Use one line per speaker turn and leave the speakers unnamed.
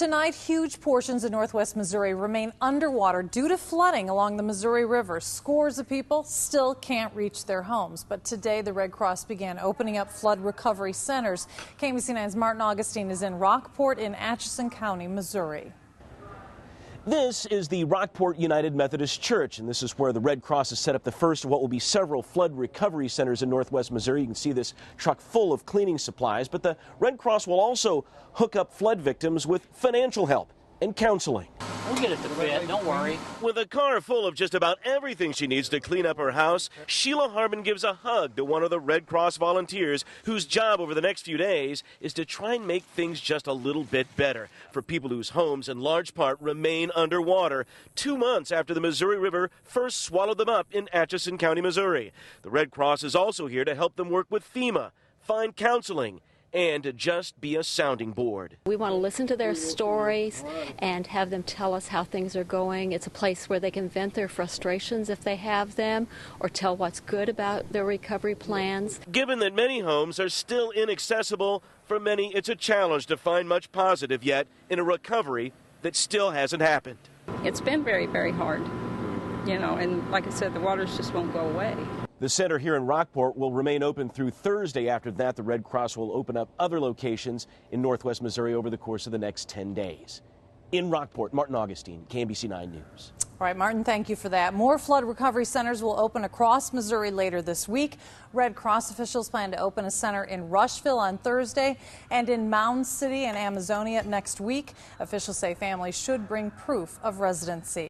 Tonight, huge portions of northwest Missouri remain underwater due to flooding along the Missouri River. Scores of people still can't reach their homes. But today, the Red Cross began opening up flood recovery centers. KMBC9's Martin Augustine is in Rockport in Atchison County, Missouri.
This is the Rockport United Methodist Church, and this is where the Red Cross has set up the first of what will be several flood recovery centers in northwest Missouri. You can see this truck full of cleaning supplies, but the Red Cross will also hook up flood victims with financial help and counseling.
We'll get it to fit, don't worry.
With a car full of just about everything she needs to clean up her house, Sheila Harmon gives a hug to one of the Red Cross volunteers whose job over the next few days is to try and make things just a little bit better for people whose homes in large part remain underwater 2 months after the Missouri River first swallowed them up in Atchison County, Missouri. The Red Cross is also here to help them work with FEMA, find counseling, and to just be a sounding board.
We want to listen to their stories and have them tell us how things are going. It's a place where they can vent their frustrations if they have them, or tell what's good about their recovery plans.
Given that many homes are still inaccessible, for many it's a challenge to find much positive yet in a recovery that still hasn't happened.
It's been very, very hard, you know, and like I said, the waters just won't go away.
The center here in Rockport will remain open through Thursday. After that, the Red Cross will open up other locations in northwest Missouri over the course of the next 10 days. In Rockport, Martin Augustine, KMBC 9 News.
All right, Martin, thank you for that. More flood recovery centers will open across Missouri later this week. Red Cross officials plan to open a center in Rushville on Thursday and in Mound City and Amazonia next week. Officials say families should bring proof of residency.